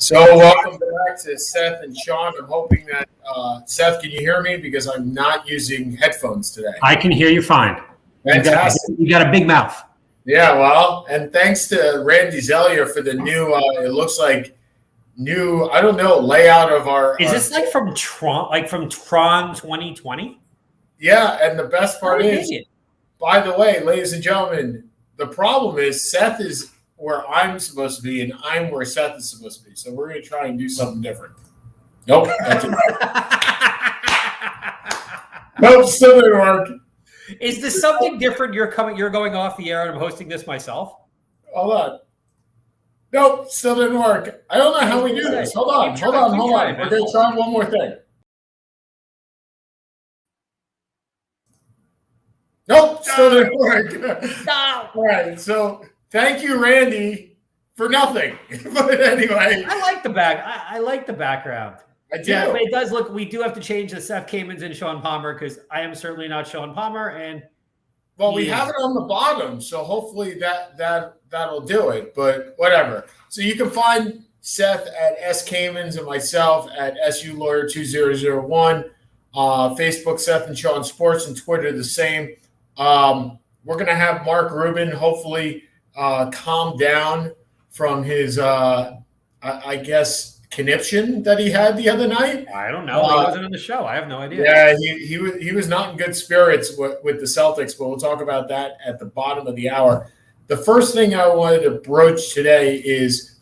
So welcome back to Seth and Sean. I'm hoping that, Seth, can you hear me? Because I'm not using headphones today. I can hear you fine. Fantastic. You got a big mouth. Yeah, well, and thanks to Randy Zellier for the new, it looks like new, I don't know, layout of our. Is this like from Tron 2020? Yeah, and the best part is, by the way, ladies and gentlemen, the problem is Seth is where I'm supposed to be, and I'm where Seth is supposed to be. So we're going to try and do something different. Nope. Nope, still didn't work. Is this something different? You're going off the air, and I'm hosting this myself. Hold on. Nope, still didn't work. I don't know how we do this. Hold on. We're going to try one more thing. Nope, still didn't work. No. All right, so thank you, Randy, for nothing. But anyway. I like the background. I do. Yeah, but it does look, we do have to change the Seth Kamens and Sean Palmer because I am certainly not Sean Palmer. And well, we have it on the bottom, so hopefully that'll do it. But whatever. So you can find Seth at S Kamens and myself at SU Lawyer 2001. Facebook Seth and Sean Sports, and Twitter the same. We're gonna have Mark Rubin hopefully calm down from his I guess conniption that he had the other night. I don't know. He wasn't on the show. I have no idea. Yeah, he was not in good spirits with the Celtics, but we'll talk about that at the bottom of the hour. The first thing I wanted to broach today is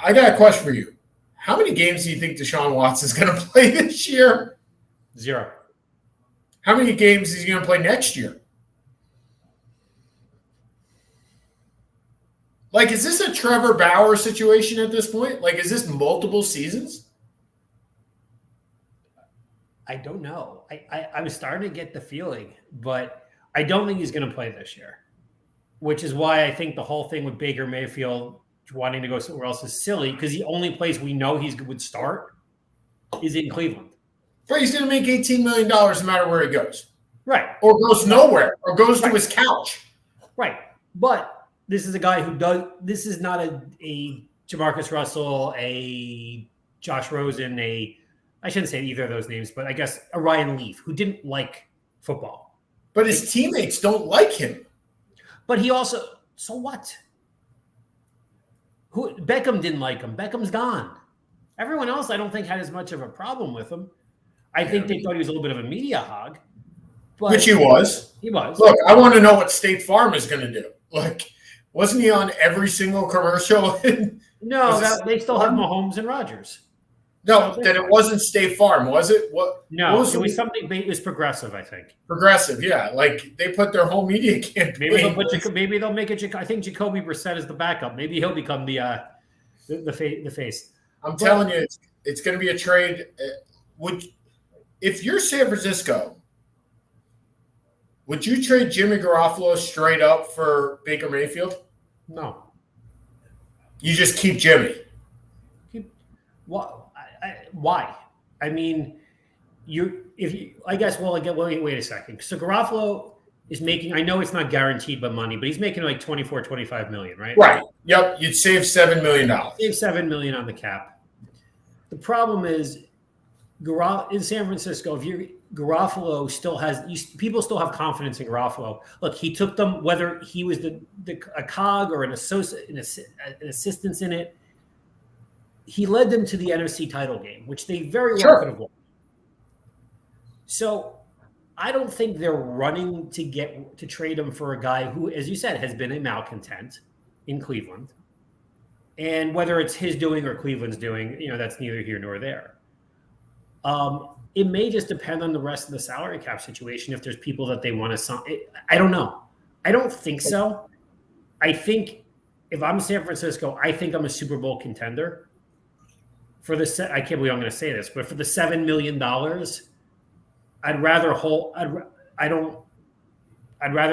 I got a question for you. How many games do you think Deshaun Watson's going to play this year? 0. How many games is he going to play next year? Like, is this a Trevor Bauer situation at this point? Like, is this multiple seasons? I don't know. I'm starting to get the feeling, but I don't think he's going to play this year, which is why I think the whole thing with Baker Mayfield wanting to go somewhere else is silly because the only place we know he would start is in Cleveland. But he's going to make $18 million no matter where he goes. Right. Or goes nowhere, or goes to his couch. Right. But this is a guy who does – this is not a Jamarcus Russell, a Josh Rosen, I shouldn't say either of those names, but I guess a Ryan Leaf who didn't like football. But his teammates don't like him. But he also – so what? Beckham didn't like him. Beckham's gone. Everyone else I don't think had as much of a problem with him. I think they thought he was a little bit of a media hog. But which he was. He was. Look, I want to know what State Farm is going to do. Like, wasn't he on every single commercial? No, they still have Mahomes and Rodgers. No, that it wasn't State Farm, was it? No, it was something. It was Progressive, I think. Progressive, yeah. Like they put their whole media campaign. Maybe they'll make it. I think Jacoby Brissett is the backup. Maybe he'll become the face. I'm telling you, it's going to be a trade. If you're San Francisco, would you trade Jimmy Garoppolo straight up for Baker Mayfield? No. You just keep Jimmy. Why? I mean, wait a second. So Garoppolo is making, I know it's not guaranteed by money, but he's making like 24, 25 million, right? Right. Yep. You'd save $7 million. Save $7 million on the cap. The problem is in San Francisco, Garoppolo people still have confidence in Garoppolo. Look, he took them, whether he was a cog or an assistant in it. He led them to the NFC title game, which they very well could have won. So I don't think they're running to trade him for a guy who, as you said, has been a malcontent in Cleveland. And whether it's his doing or Cleveland's doing, that's neither here nor there. It may just depend on the rest of the salary cap situation. If there's people that they want to sign, I don't know. I don't think so. I think if I'm San Francisco, I think I'm a Super Bowl contender. I can't believe I'm going to say this, but for the $7 million, I'd rather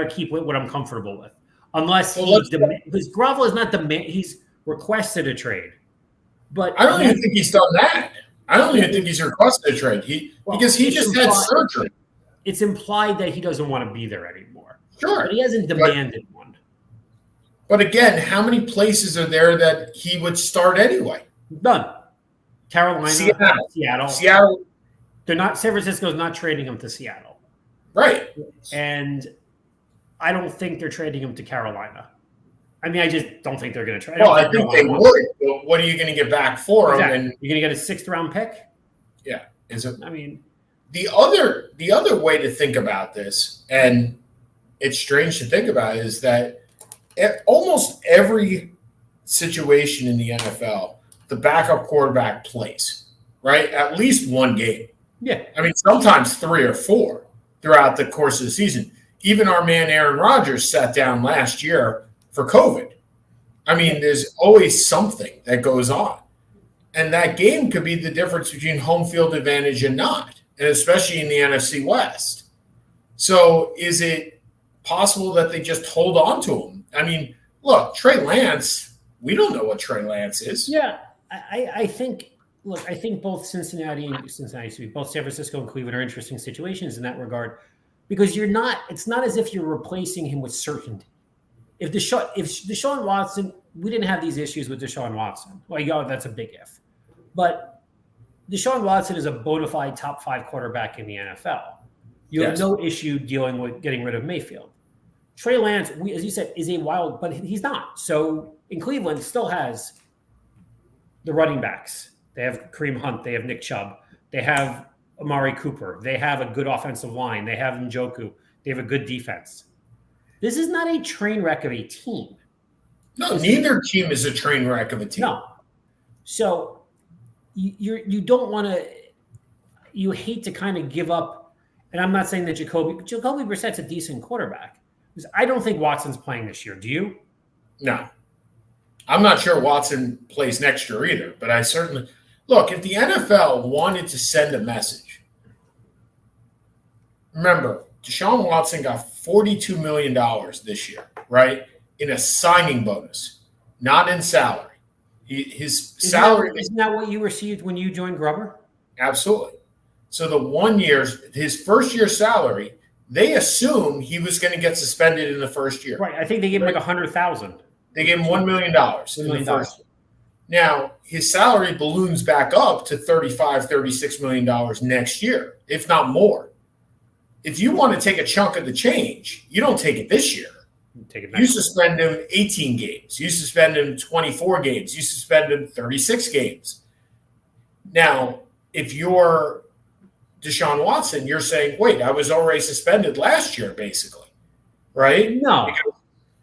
keep what I'm comfortable with, unless because Garoppolo is not he's requested a trade. But I don't even think he's done that. I don't even think he's requested a trade. Because he just had surgery. It's implied that he doesn't want to be there anymore. Sure. But he hasn't demanded one. But again, how many places are there that he would start anyway? Done. Carolina, Seattle. They're not. San Francisco's not trading him to Seattle, right? And I don't think they're trading him to Carolina. I mean, I just don't think they're going to trade. Well, I think they would. But what are you going to get back for him? And you're going to get a 6th round pick. Yeah, is it? I mean, the other way to think about this, and it's strange to think about, is that almost every situation in the NFL, the backup quarterback plays, right? At least one game. Yeah. I mean, sometimes 3 or 4 throughout the course of the season. Even our man Aaron Rodgers sat down last year for COVID. I mean, there's always something that goes on. And that game could be the difference between home field advantage and not, and especially in the NFC West. So is it possible that they just hold on to him? I mean, look, Trey Lance, we don't know what Trey Lance is. Yeah, I think both Cincinnati, both San Francisco and Cleveland are interesting situations in that regard, because it's not as if you're replacing him with certainty. If Deshaun Watson, we didn't have these issues with Deshaun Watson. Well, that's a big if. But Deshaun Watson is a bona fide top 5 quarterback in the NFL. You have no issue dealing with getting rid of Mayfield. Trey Lance, as you said, is a wild, but he's not. So in Cleveland, still has the running backs. They have Kareem Hunt. They have Nick Chubb. They have Amari Cooper. They have a good offensive line. They have Njoku. They have a good defense. This is not a train wreck of a team. No, neither team is a train wreck of a team. No. So you don't want to – you hate to kind of give up. And I'm not saying that Jacoby Brissett's a decent quarterback. Because I don't think Watson's playing this year. Do you? No. I'm not sure Watson plays next year either. But I certainly – look, if the NFL wanted to send a message, remember, Deshaun Watson got $42 million this year, right, in a signing bonus, not in salary. His salary – Isn't that what you received when you joined Grubber? Absolutely. So the 1 year – his first year salary – they assume he was going to get suspended in the first year. Right. I think they gave him like $100,000. They gave him $1 million in the first year. Now, his salary balloons back up to $36 million next year, if not more. If you want to take a chunk of the change, you don't take it this year. You suspend him 18 games. You suspend him 24 games. You suspend him 36 games. Now, if you're Deshaun Watson, you're saying, wait, I was already suspended last year, basically, right? No.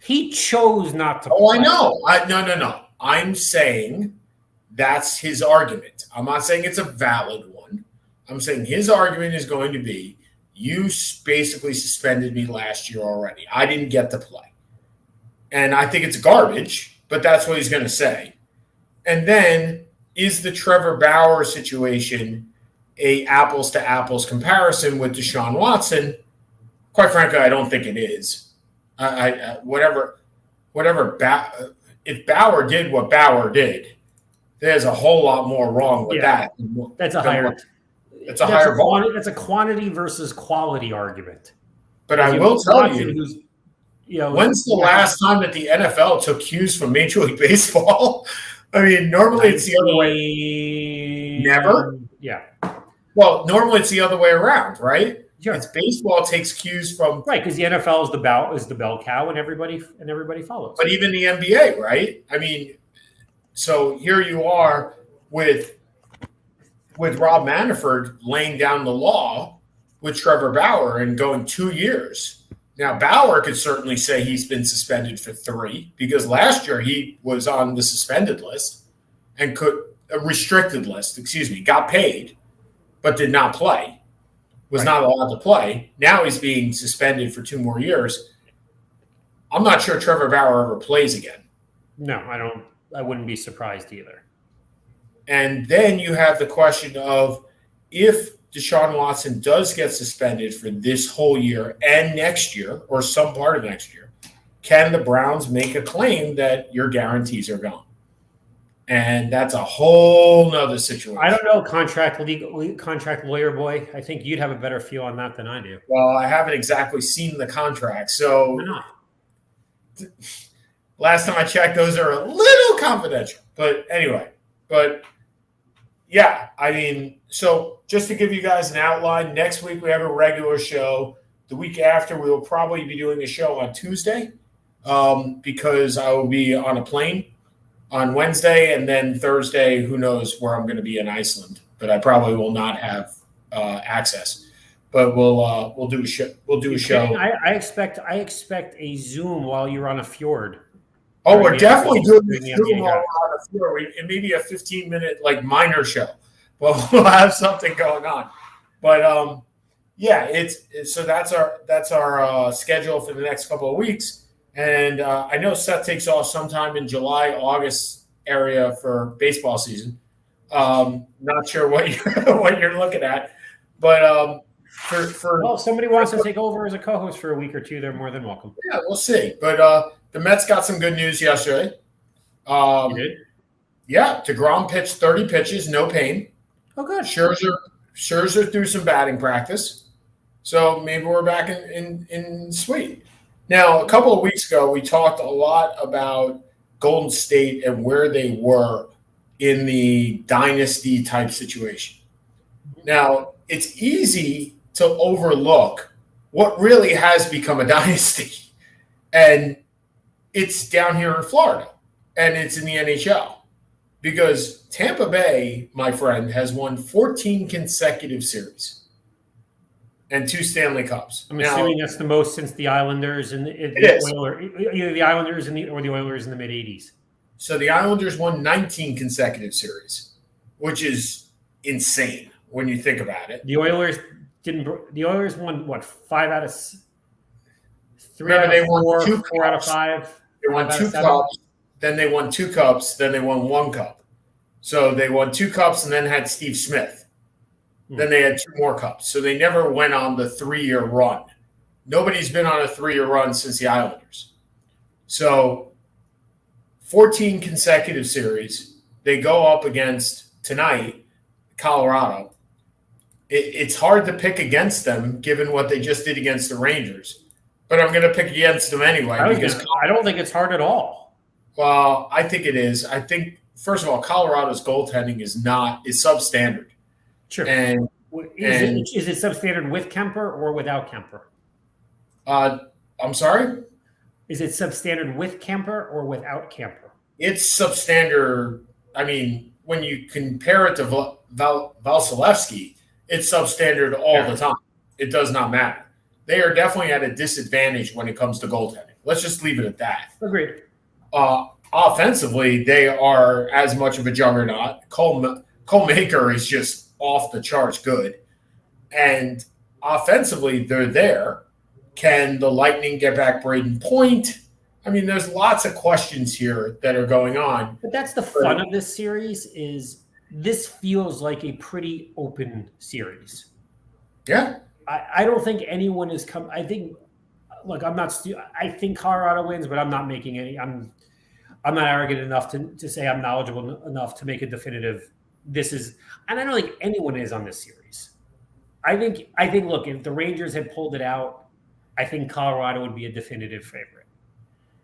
He chose not to play. Oh, I know. No. I'm saying that's his argument. I'm not saying it's a valid one. I'm saying his argument is going to be, you basically suspended me last year already. I didn't get to play. And I think it's garbage, but that's what he's going to say. And then, is the Trevor Bauer situation a apples to apples comparison with Deshaun Watson? Quite frankly, I don't think it is. If Bauer did what Bauer did, there's a whole lot more wrong with that. That's a higher bar. That's a quantity versus quality argument. But I will tell you, when's the last time that the NFL took cues from Major League Baseball? I mean, normally it's the other way. Never? Yeah. Well, normally it's the other way around, right? Sure. It's baseball takes cues from because the NFL is the bell cow, and everybody follows. But even the NBA, right? I mean, so here you are with Rob Manfred laying down the law with Trevor Bauer and going 2 years. Now, Bauer could certainly say he's been suspended for 3 because last year he was on the suspended list and restricted list, got paid, but did not play, was not allowed to play. Now he's being suspended for 2 more years. I'm not sure Trevor Bauer ever plays again. No, I don't. I wouldn't be surprised either. And then you have the question of if Deshaun Watson does get suspended for this whole year and next year or some part of next year, can the Browns make a claim that your guarantees are gone? And that's a whole nother situation. I don't know, contract lawyer boy. I think you'd have a better feel on that than I do. Well, I haven't exactly seen the contract. So why not? Last time I checked, those are a little confidential. But anyway, But yeah, I mean, so just to give you guys an outline, next week we have a regular show. The week after, we will probably be doing a show on Tuesday because I will be on a plane on Wednesday, and then Thursday, who knows where I'm going to be in Iceland, but I probably will not have access. But we'll do a show. We'll do a show. I expect a Zoom while you're on a fjord. Oh, we're definitely doing a Zoom while we're on a fjord. It may be a 15-minute like minor show. Well, we'll have something going on. But yeah, so that's our schedule for the next couple of weeks. And I know Seth takes off sometime in July, August area for baseball season. Not sure what you're looking at, but well, if somebody wants to take over as a co-host for a week or two, they're more than welcome. Yeah, we'll see. But the Mets got some good news yesterday. You did? Yeah, DeGrom pitched 30 pitches, no pain. Oh, good. Scherzer threw some batting practice, so maybe we're back in sweet. Now, a couple of weeks ago, we talked a lot about Golden State and where they were in the dynasty type situation. Now, it's easy to overlook what really has become a dynasty, and it's down here in Florida, and it's in the NHL. Because Tampa Bay, my friend, has won 14 consecutive series and 2 Stanley Cups. I'm assuming that's the most since the Islanders and either the Islanders or the Oilers in the mid-'80s. So the Islanders won 19 consecutive series, which is insane when you think about it. The Oilers won what, 5 out of 3 Remember, out of 4, 4 out of 5. They won 2 cups. Then they won 2 cups. Then they won 1 cup. So they won 2 cups and then had Steve Smith. Then they had 2 more cups. So they never went on the 3-year run. Nobody's been on a 3-year run since the Islanders. So 14 consecutive series. They go up against, tonight, Colorado. It's hard to pick against them given what they just did against the Rangers. But I'm going to pick against them anyway. I don't think it's hard at all. Well, I think it is. I think, first of all, Colorado's goaltending is substandard. Sure. And is it substandard with Kemper or without Kemper? I'm sorry? Is it substandard with Kemper or without Kemper? It's substandard. I mean, when you compare it to Vasilevsky, it's substandard all the time. It does not matter. They are definitely at a disadvantage when it comes to goaltending. Let's just leave it at that. Agreed. Offensively, they are as much of a juggernaut. Cole Maker is just off the charts good. And offensively, they're there. Can the Lightning get back Braden Point? I mean, there's lots of questions here that are going on. But that's the fun of this series is this feels like a pretty open series. Yeah. I don't think anyone has come. I think, look, I think Colorado wins, but I'm not making any. I'm not arrogant enough to say I'm knowledgeable enough to make a definitive. This is, and I don't think anyone is on this series. I think. Look, if the Rangers had pulled it out, I think Colorado would be a definitive favorite.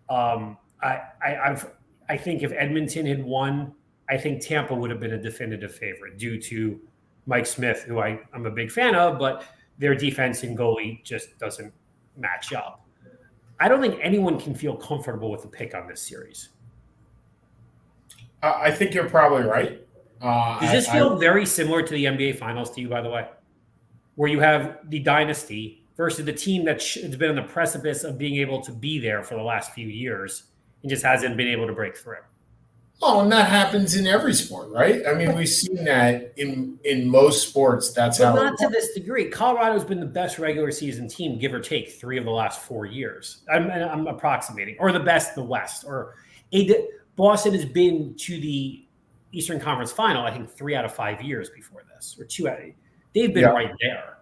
I think if Edmonton had won, I think Tampa would have been a definitive favorite due to Mike Smith, who I'm a big fan of, but their defense and goalie just doesn't match up. I don't think anyone can feel comfortable with the pick on this series. I think you're probably right. Does this feel very similar to the NBA Finals to you, by the way? Where you have the dynasty versus the team that's been on the precipice of being able to be there for the last few years and just hasn't been able to break through. Oh, and that happens in every sport, right? I mean, we've seen that in most sports. That's how. Not to this degree. Colorado's been the best regular season team, give or take, 3 of the last 4 years. I'm approximating, or the best in the West. Boston has been to the Eastern Conference Final, I think 3 out of 5 years before this, or 2 out of 8. They've been right there.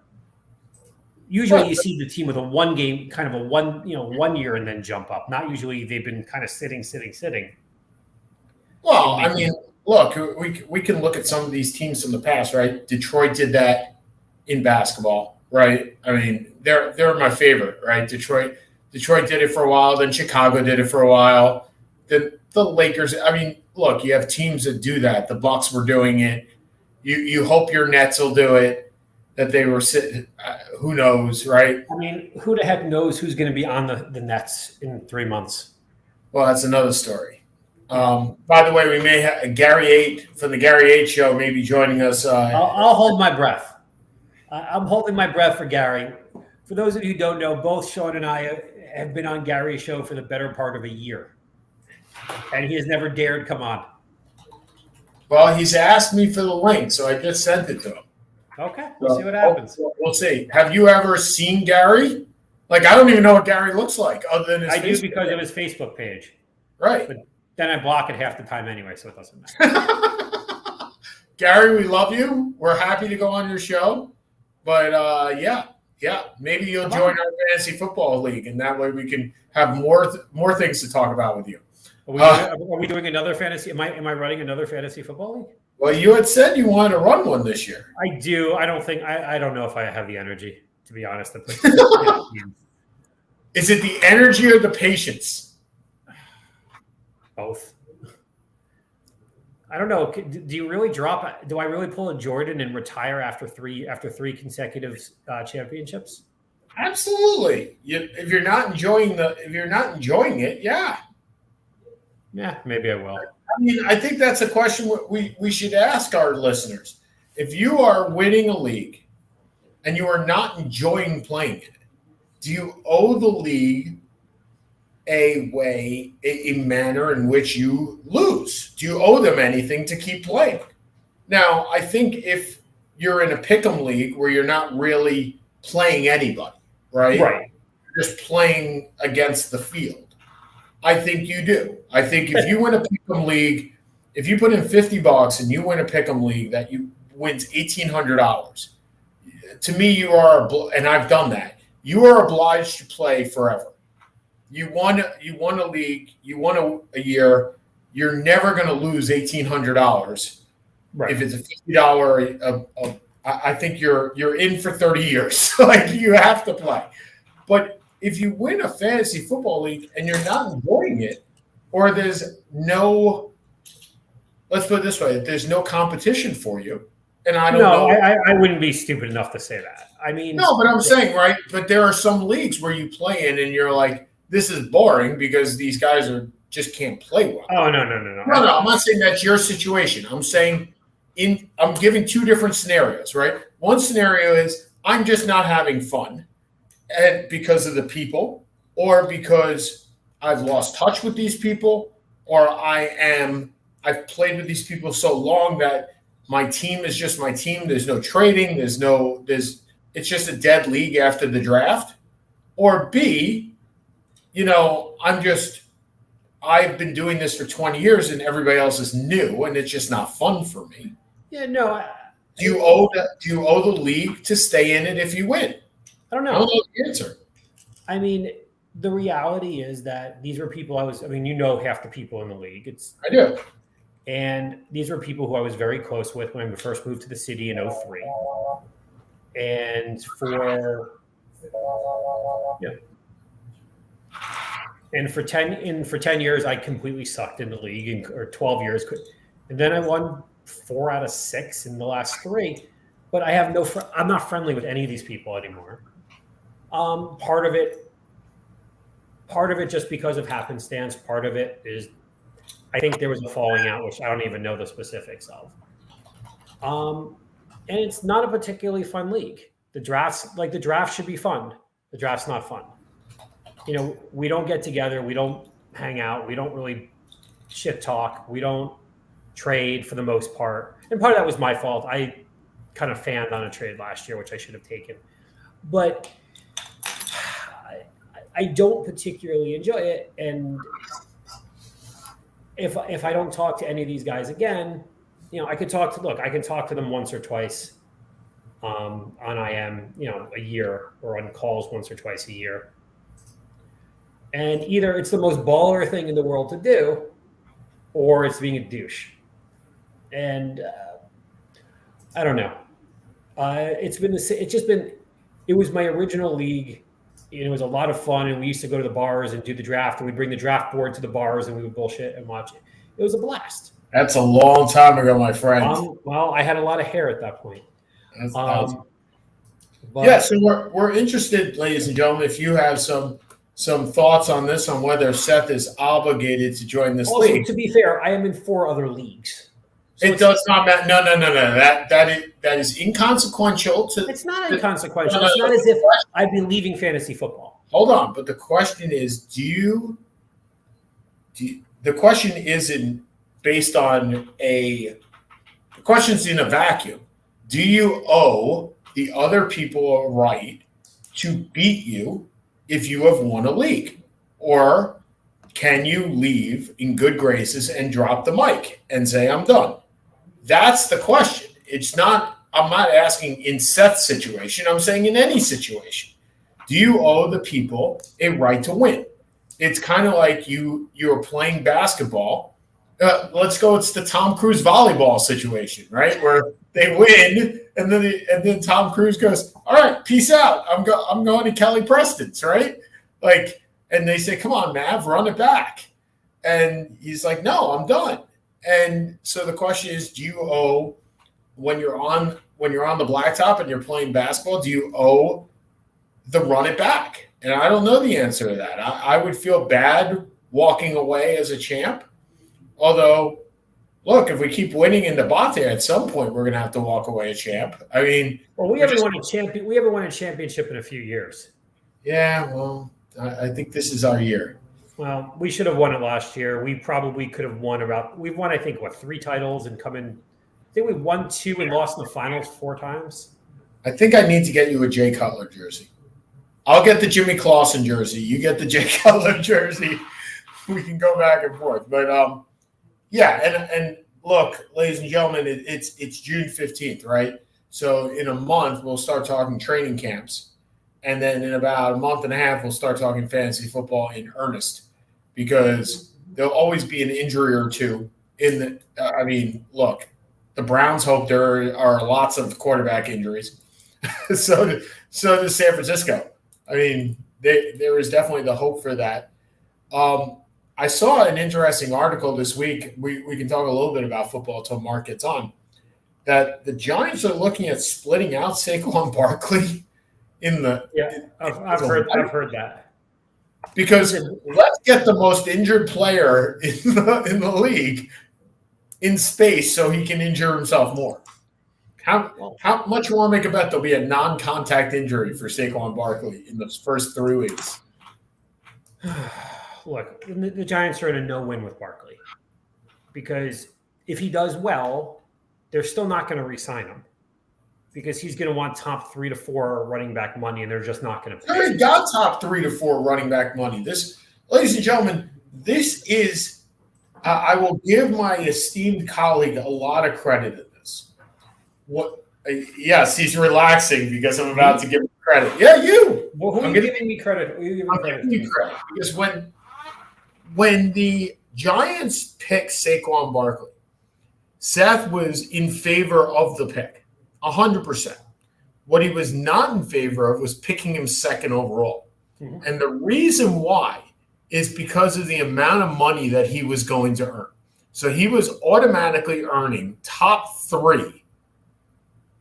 Usually, you see the team with a 1 game, kind of a 1 year, and then jump up. Not usually. They've been kind of sitting. Well, I mean, look, we can look at some of these teams from the past, right? Detroit did that in basketball, right? I mean, they're my favorite, right? Detroit did it for a while, then Chicago did it for a while. Then the Lakers. I mean, look, you have teams that do that. The Bucks were doing it. You hope your Nets will do it. That they were sitting. Who knows, right? I mean, who the heck knows who's going to be on the Nets in 3 months? Well, that's another story. By the way, we may have Gary 8 from the Gary 8 show may be joining us. I'll hold my breath. I'm holding my breath for Gary. For those of you who don't know, both Sean and I have been on Gary's show for the better part of a year. And he has never dared come on. Well, he's asked me for the link, so I just sent it to him. Okay, we'll see what happens. We'll see. Have you ever seen Gary? Like, I don't even know what Gary looks like other than his I do Facebook because page. of his Facebook page. Right. But then I block it half the time anyway, so it doesn't matter. Gary, we love you. We're happy to go on your show. But, yeah, maybe you'll join our fantasy football league, and that way we can have more things to talk about with you. Are we doing another fantasy? Am I running another fantasy football league? Well, you had said you wanted to run one this year. I do. I don't know if I have the energy, to be honest. Is it the energy or the patience? Both. I don't know. Do you really drop? Do I really pull a Jordan and retire after three consecutive championships? Absolutely. If you're not enjoying it, yeah. Yeah, maybe I will. I mean, I think that's a question we should ask our listeners. If you are winning a league and you are not enjoying playing it, do you owe the league a manner in which you lose? Do you owe them anything to keep playing? Now, I think if you're in a pick'em league where you're not really playing anybody, right? Right. You're just playing against the field. I think you do. I think if you win a pick'em league, if you put in $50 and you win a pick'em league that you wins $1,800, to me you are, and I've done that. You are obliged to play forever. You won a league, you won a year. You're never going to lose $1,800. Right. If it's a $50, I think you're in for 30 years. Like, you have to play. But if you win a fantasy football league and you're not enjoying it, or there's no, let's put it this way, there's no competition for you, and I don't know. I wouldn't be stupid enough to say that. I mean, no, but I'm saying, right, but there are some leagues where you play in and you're like, this is boring because these guys just can't play well. Oh, no. No, I'm not saying that's your situation. I'm saying I'm giving two different scenarios, right? One scenario is I'm just not having fun. And because of the people, or because I've lost touch with these people, or I've played with these people so long that my team is just my team. There's no trading. It's just a dead league after the draft. Or B, I've been doing this for 20 years and everybody else is new and it's just not fun for me. Yeah, no. Do you owe the league to stay in it if you win? I don't know. I don't know the answer. I mean, the reality is that these were people half the people in the league. I do. And these were people who I was very close with when I first moved to the city in 2003. And for 10 years, I completely sucked in the league, or 12 years. And then I won 4 out of 6 in the last 3. But I have I'm not friendly with any of these people anymore. Part of it just because of happenstance. Part of it is, I think there was a falling out, which I don't even know the specifics of. And it's not a particularly fun league. The draft should be fun. The draft's not fun. We don't get together. We don't hang out. We don't really shit talk. We don't trade for the most part. And part of that was my fault. I kind of fanned on a trade last year, which I should have taken. But I don't particularly enjoy it. And if I don't talk to any of these guys again, I can talk to them once or twice on IM, a year, or on calls once or twice a year. And either it's the most baller thing in the world to do, or it's being a douche. And I don't know. It was my original league. It was a lot of fun, and we used to go to the bars and do the draft, and we'd bring the draft board to the bars, and we would bullshit and watch it. It was a blast. That's a long time ago, my friend. Well, I had a lot of hair at that point. Yeah, so we're interested, ladies and gentlemen, if you have some thoughts on this, on whether Seth is obligated to join this also, league. To be fair, I am in 4 other leagues. So it does not matter. No. That is inconsequential. It's not inconsequential. It's not as if I'd be leaving fantasy football. Hold on, but the question is, the question isn't based on the question's in a vacuum. Do you owe the other people a right to beat you if you have won a league? Or can you leave in good graces and drop the mic and say, I'm done? That's the question. I'm not asking in Seth's situation. I'm saying in any situation. Do you owe the people a right to win? It's kind of like you're playing basketball. Let's go. It's the Tom Cruise volleyball situation, right? Where they win, and then Tom Cruise goes, "All right, peace out. I'm going to Kelly Preston's," right? Like, and they say, "Come on, Mav, run it back," and he's like, "No, I'm done." And so the question is, do you owe when you're on the blacktop and you're playing basketball? Do you owe the run it back? And I don't know the answer to that. I would feel bad walking away as a champ. Although, look, if we keep winning in the Bonte, at some point we're going to have to walk away a champ. I mean, well, we haven't won a championship in a few years. Yeah, well, I think this is our year. Well, we should have won it last year. We probably could have won we've won, I think, 3 titles and come in. I think we won 2 and lost in the finals 4 times. I think I need to get you a Jay Cutler jersey. I'll get the Jimmy Clausen jersey. You get the Jay Cutler jersey. We can go back and forth. But, yeah, and look, ladies and gentlemen, it's June 15th, right? So in a month, we'll start talking training camps. And then in about a month and a half, we'll start talking fantasy football in earnest, because there'll always be an injury or two look, the Browns hope there are lots of quarterback injuries. so does San Francisco. I mean, there is definitely the hope for that. I saw an interesting article this week. We can talk a little bit about football until Mark gets on. That the Giants are looking at splitting out Saquon Barkley I've heard that. Because let's get the most injured player in the league in space so he can injure himself more. How much you want to make a bet there'll be a non-contact injury for Saquon Barkley in those first 3 weeks? Look, the Giants are in a no-win with Barkley, because if he does well, they're still not going to re-sign him, because he's going to want top 3 to 4 running back money, and they're just not going to pay. They already got top 3 to 4 running back money. This, ladies and gentlemen, this is I will give my esteemed colleague a lot of credit in this. Yes, he's relaxing because I'm about to give him credit. Yeah, you. Well, who are you giving me credit? I'm giving you credit because when the Giants picked Saquon Barkley, Seth was in favor of the pick, 100%. What he was not in favor of was picking him second overall. Mm-hmm. And the reason why is because of the amount of money that he was going to earn. So he was automatically earning top 3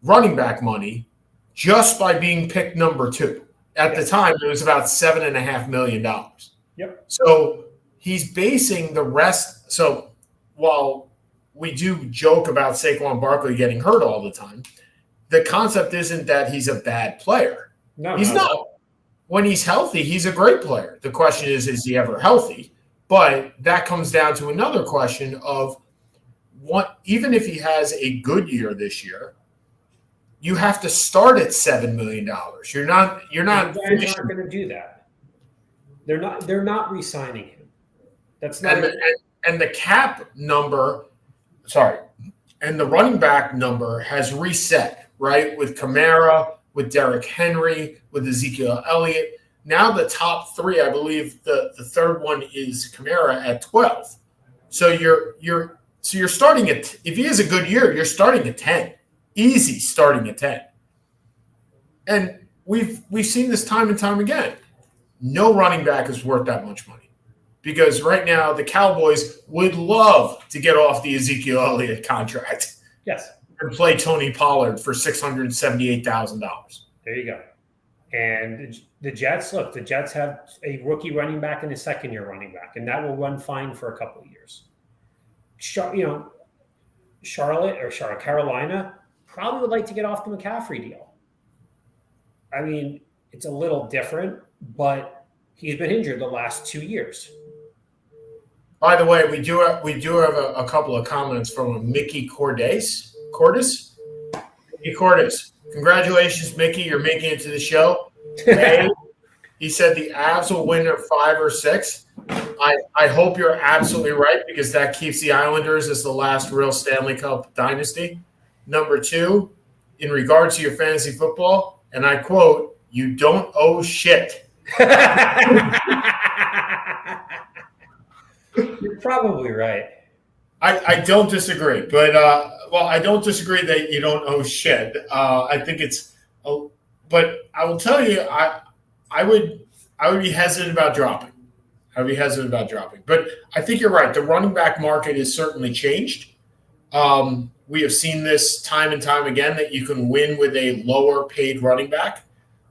running back money just by being picked number 2. At the time, it was about $7.5 million. Yep. So he's basing the rest. So while we do joke about Saquon Barkley getting hurt all the time, the concept isn't that he's a bad player. No, he's not. When he's healthy, he's a great player. The question is he ever healthy? But that comes down to another question of what, even if he has a good year this year, you have to start at $7 million. You're not going to do that. They're not re-signing him. That's not and the cap number, and the running back number has reset, right? With Kamara, with Derrick Henry, with Ezekiel Elliott. Now the top 3, I believe the third one is Kamara at 12. So you're starting at, if he has a good year, you're starting at 10. Easy starting at 10. And we've seen this time and time again. No running back is worth that much money. because right now the Cowboys would love to get off the Ezekiel Elliott contract. Yes. And play Tony Pollard for $678,000. There you go. And the Jets have a rookie running back and a second-year running back, and that will run fine for a couple of years. Carolina probably would like to get off the McCaffrey deal. I mean, it's a little different, but he's been injured the last 2 years. By the way, we do have a couple of comments from Mickey Cordis. Mickey Cordis. Congratulations, Mickey. You're making it to the show. Hey, he said the Avs will win at 5 or 6. I hope you're absolutely right, because that keeps the Islanders as the last real Stanley Cup dynasty. Number 2, in regards to your fantasy football, and I quote, "You don't owe shit." You're probably right. I don't disagree, but I don't disagree that you don't owe shit. I think but I will tell you, I would be hesitant about dropping. But I think you're right. The running back market has certainly changed. We have seen this time and time again, that you can win with a lower paid running back.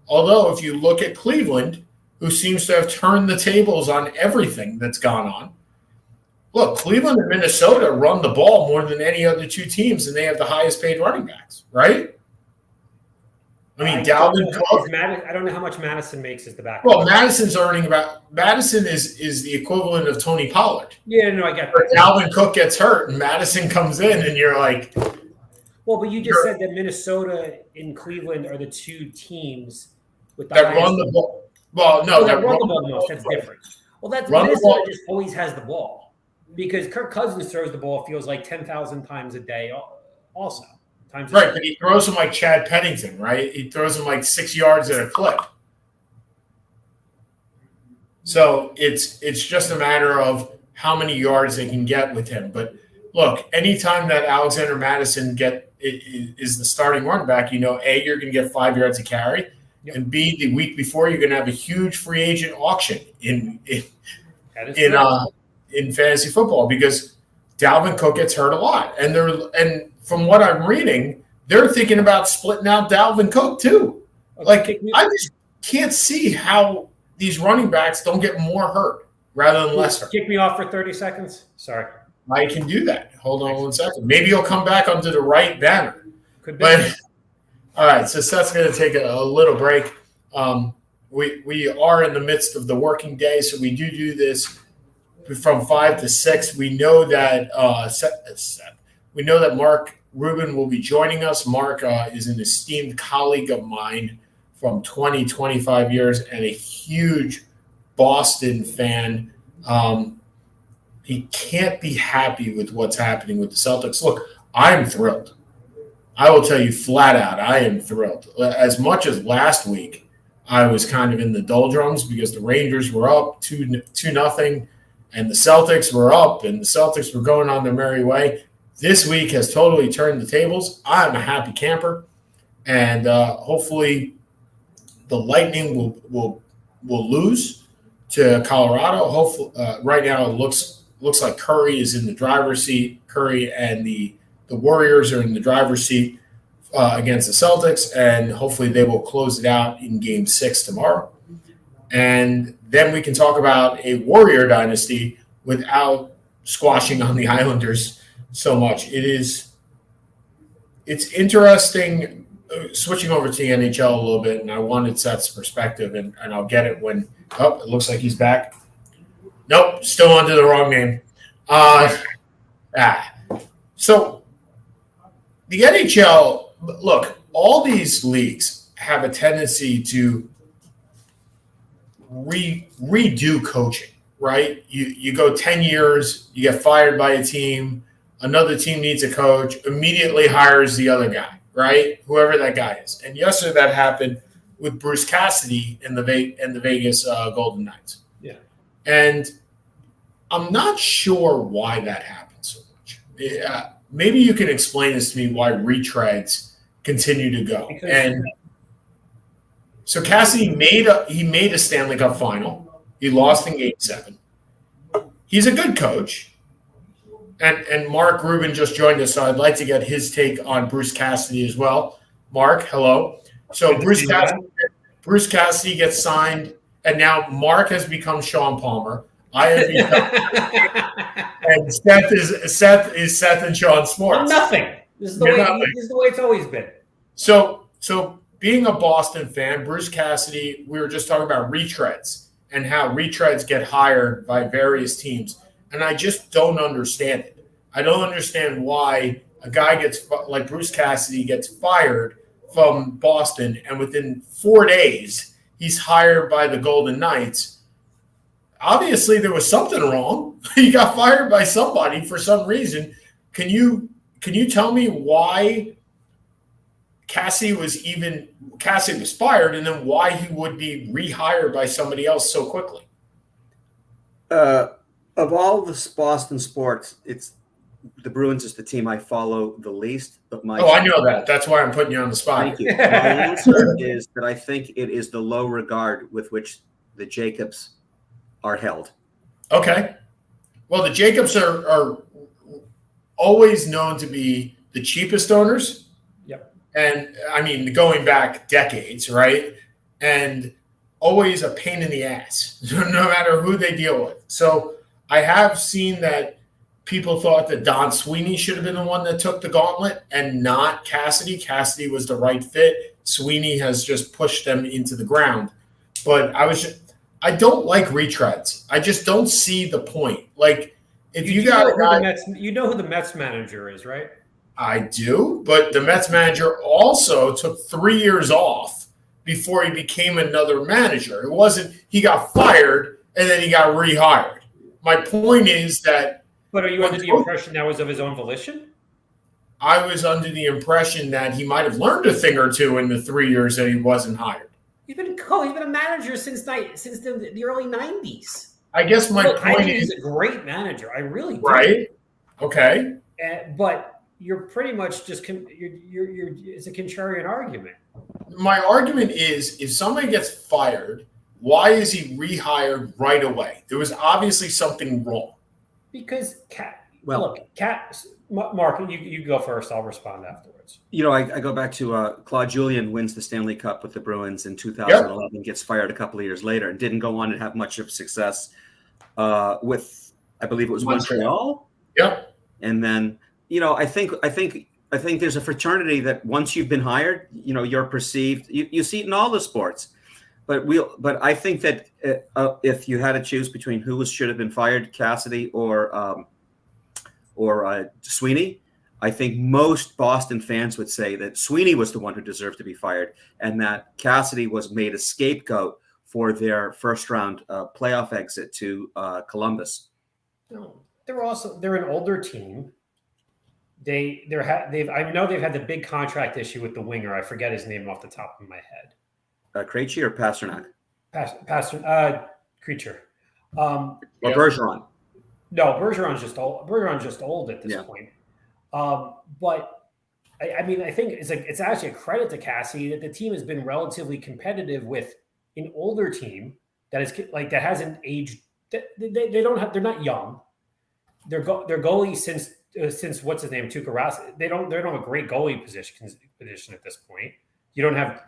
Although if you look at Cleveland, who seems to have turned the tables on everything that's gone on. Look, Cleveland and Minnesota run the ball more than any other 2 teams, and they have the highest paid running backs, right? I mean, Dalvin Cook. I don't know how much Madison makes as the back. Well, Madison is the equivalent of Tony Pollard. Yeah, no, I get that. Dalvin Cook gets hurt, and Madison comes in, and you're like. Well, but you just said that Minnesota and Cleveland are the 2 teams with the that run the ball. Well, no, that run the ball the most. That's different. Well, that's Minnesota just always has the ball. Because Kirk Cousins throws the ball, feels like 10,000 times a day also. Right, but he throws them like Chad Pennington, right? He throws them like 6 yards at a clip. So it's just a matter of how many yards they can get with him. But look, anytime that Alexander Madison is the starting running back, A, you're going to get 5 yards a carry, and B, the week before, you're going to have a huge free agent auction in fantasy football, because Dalvin Cook gets hurt a lot. And from what I'm reading, they're thinking about splitting out Dalvin Cook too. Like, I just can't see how these running backs don't get more hurt rather than less hurt. Kick me off for 30 seconds? Sorry. I can do that. Hold on 1 second. Maybe you'll come back under the right banner. Could be. But, all right, so Seth's going to take a little break. We are in the midst of the working day, so we do this from 5 to 6. We know that Mark Rubin will be joining us. Mark is an esteemed colleague of mine from 25 years, and a huge Boston fan. He can't be happy with what's happening with the Celtics. Look, I'm thrilled. I will tell you flat out, I am thrilled. As much as last week, I was kind of in the doldrums because the Rangers were up 2-0. And the Celtics were up, and the Celtics were going on their merry way. This week has totally turned the tables. I'm a happy camper, and hopefully the Lightning will lose to Colorado. Hopefully, right now it looks like Curry is in the driver's seat. Curry and the Warriors are in the driver's seat against the Celtics, and hopefully they will close it out in Game 6 tomorrow. And then we can talk about a Warrior dynasty without squashing on the Islanders so much. It's interesting switching over to the NHL a little bit, and I wanted Seth's perspective, and I'll get it when – it looks like he's back. Nope, still under the wrong name. So the NHL – look, all these leagues have a tendency to – redo coaching, right? You go 10 years, you get fired by a team, another team needs a coach, immediately hires the other guy, right? Whoever that guy is. And yesterday that happened with Bruce Cassidy in the Vegas Golden Knights. Yeah. And I'm not sure why that happened so much. Maybe you can explain this to me, why retreads continue to go. So Cassidy made a Stanley Cup final. He lost in Game 7. he's a good coach. And Mark Rubin just joined us, so I'd like to get his take on Bruce Cassidy as well. Mark, hello. So Bruce Cassidy gets signed, and now Mark has become Sean Palmer. I have become, and Seth is Seth and Sean Sports. I'm nothing. This is the way it's always been. So being a Boston fan, Bruce Cassidy, we were just talking about retreads and how retreads get hired by various teams. And I just don't understand it. I don't understand why a guy like Bruce Cassidy gets fired from Boston, and within 4 days, he's hired by the Golden Knights. Obviously, there was something wrong. He got fired by somebody for some reason. Can you tell me why Cassidy was fired, and then why he would be rehired by somebody else so quickly? Of all the Boston sports, the Bruins is the team I follow the least. But I know that. That's why I'm putting you on the spot. Thank you. My answer is that I think it is the low regard with which the Jacobs are held. Okay. Well, the Jacobs are always known to be the cheapest owners. Yep. And I mean, going back decades, right? And always a pain in the ass, no matter who they deal with. So I have seen that people thought that Don Sweeney should have been the one that took the gauntlet and not Cassidy. Cassidy was the right fit. Sweeney has just pushed them into the ground. But I don't like retreads. I just don't see the point. Like, if you got a guy, you know who the Mets manager is, right? I do, but the Mets manager also took 3 years off before he became another manager. It wasn't he got fired and then he got rehired. My point is that. But are you under the impression that was of his own volition? I was under the impression that he might have learned a thing or two in the 3 years that he wasn't hired. He's been a manager since the early 90s. I guess my point is he's a great manager. I really do. Right. Okay. But you're pretty much just it's a contrarian argument. My argument is if somebody gets fired, why is he rehired right away? There was obviously something wrong. Because Mark, you go first. I'll respond afterwards. I go back to Claude Julien wins the Stanley Cup with the Bruins in 2011, gets fired a couple of years later, and didn't go on and have much of success with, I believe it was Montreal. Yep. And then, I think there's a fraternity that once you've been hired, you're perceived. You see it in all the sports. But I think that if you had to choose between who should have been fired, Cassidy or Sweeney, I think most Boston fans would say that Sweeney was the one who deserved to be fired, and that Cassidy was made a scapegoat for their first round playoff exit to Columbus. No, they're an older team. I know they've had the big contract issue with the winger. I forget his name off the top of my head. Krejci or Pasternak? Creature. Or Bergeron. No, Bergeron's just old. Bergeron's just old at this point. But I think it's actually a credit to Cassie that the team has been relatively competitive with an older team that hasn't aged. They're not young. Their goalie since what's his name, Tuukka Rask. They don't have a great goalie position at this point. You don't have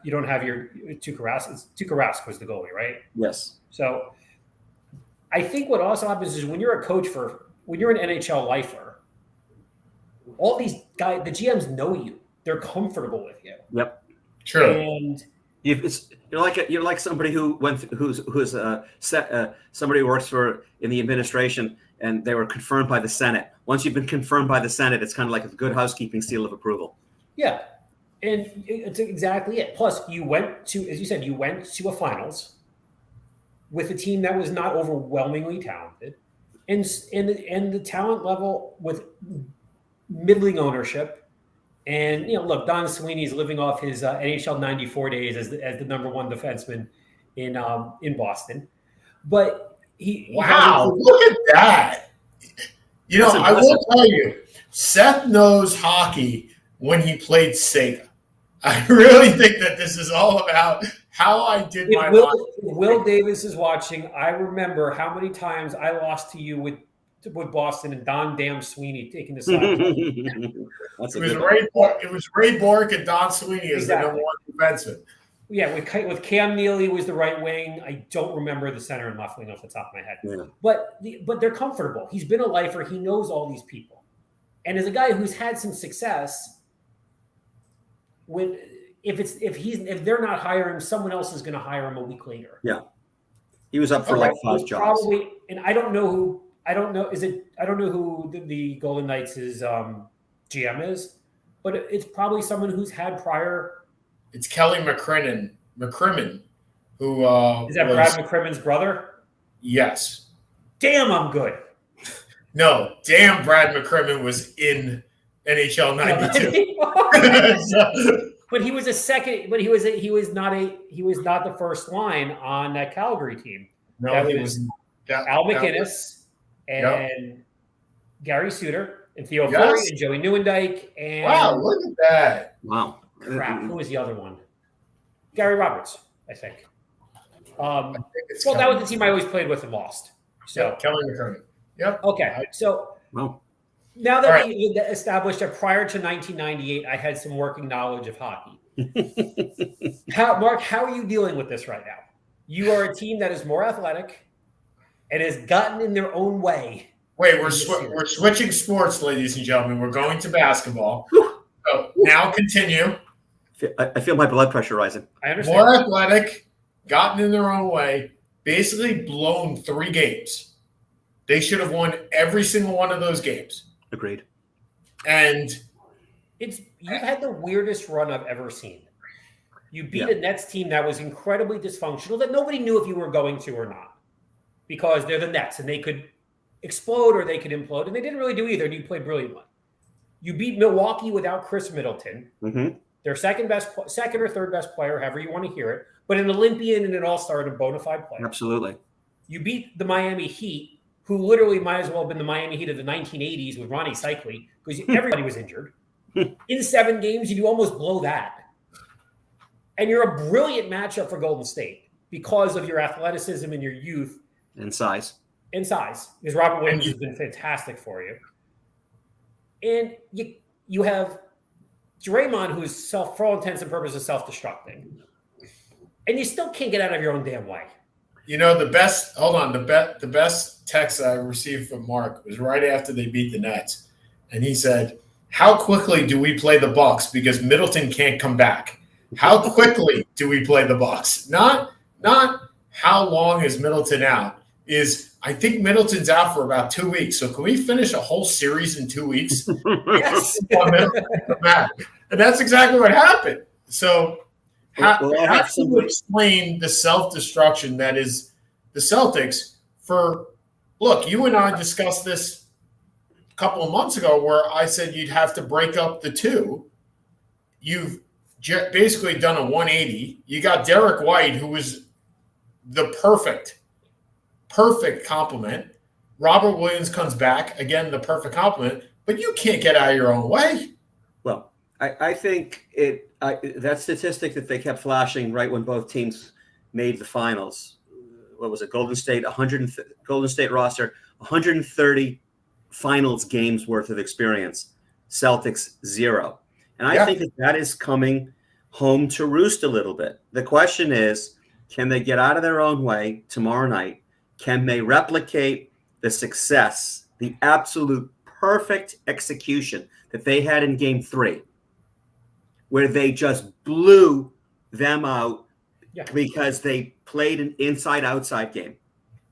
your Tuukka Rask. Tuukka Rask was the goalie, right? Yes. So I think what also happens is when you're an NHL lifer, all these guys, the GMs know you. They're comfortable with you. Yep. Sure. And you're like somebody who's somebody who works in the administration and they were confirmed by the Senate. Once you've been confirmed by the Senate, it's kind of like a good housekeeping seal of approval. Yeah. And it's exactly it. Plus, you went to a finals with a team that was not overwhelmingly talented, and the talent level with middling ownership. And look, Don Sweeney's living off his NHL '94 days as the number one defenseman in Boston. But look at that! I will tell you, Seth knows hockey when he played Sega. I really think that this is all about how I did my life. Will Davis is watching. I remember how many times I lost to you with with Boston and Don Damn Sweeney taking the side. It was Ray Bork and Don Sweeney as the number one defenseman. Yeah, with Cam Neely was the right wing. I don't remember the center and left wing off the top of my head. Yeah. But they're comfortable. He's been a lifer. He knows all these people. And as a guy who's had some success, if they're not hiring, someone else is going to hire him a week later. Yeah, he was up for like 5 jobs. Probably, and I don't know who the Golden Knights' GM is, but it's probably someone who's had prior. It's Kelly McCrimmon, who is that Brad McCrimmon's brother? Yes. Damn, I'm good. No, damn, Brad McCrimmon was in NHL '92. But he was a second. But he was not the first line on that Calgary team. No, he was Al McInnes and Gary Suter and Theo Fleury and Joey Nieuwendyk and wow, look at that! Wow, crap. Who was the other one? Gary Roberts, I think. That was the team I always played with and lost. So Kelly McCrimmon. Yep. Okay. So now that we established that prior to 1998, I had some working knowledge of hockey. Mark, how are you dealing with this right now? You are a team that is more athletic and has gotten in their own way. Wait, we're switching sports, ladies and gentlemen. We're going to basketball. So now continue. I feel my blood pressure rising. I understand. More athletic, gotten in their own way, basically blown 3 games. They should have won every single one of those games. Agreed. And you've had the weirdest run I've ever seen. You beat a Nets team that was incredibly dysfunctional that nobody knew if you were going to or not, because they're the Nets and they could explode or they could implode, and they didn't really do either. And you played brilliantly. You beat Milwaukee without Chris Middleton, their second or third best player, however you want to hear it, but an Olympian and an All-Star and a bona fide player. Absolutely. You beat the Miami Heat, who literally might as well have been the Miami Heat of the 1980s with Ronnie Cycli, because everybody was injured. In 7 games, you almost blow that. And you're a brilliant matchup for Golden State because of your athleticism and your youth. And size. Because Robert Williams has been fantastic for you. And you have Draymond, who's for all intents and purposes, self-destructing. And you still can't get out of your own damn way. You know, the best text I received from Mark was right after they beat the Nets. And he said, how quickly do we play the Bucks? Because Middleton can't come back. How quickly do we play the Bucks? Not how long is Middleton out. I think Middleton's out for about 2 weeks. So can we finish a whole series in 2 weeks? Yes. And that's exactly what happened. So how do you explain the self-destruction that is the Celtics look, you and I discussed this a couple of months ago where I said you'd have to break up the 2. You've basically done a 180. You got Derek White, who was the perfect compliment. Robert Williams comes back, again, the perfect compliment, but you can't get out of your own way. Well, I think that statistic that they kept flashing right when both teams made the finals, what was it? Golden State roster, 130 finals games worth of experience. Celtics 0. And I think that is coming home to roost a little bit. The question is, can they get out of their own way tomorrow night? Can they replicate the success, the absolute perfect execution that they had in Game 3, where they just blew them out because they played an inside-outside game?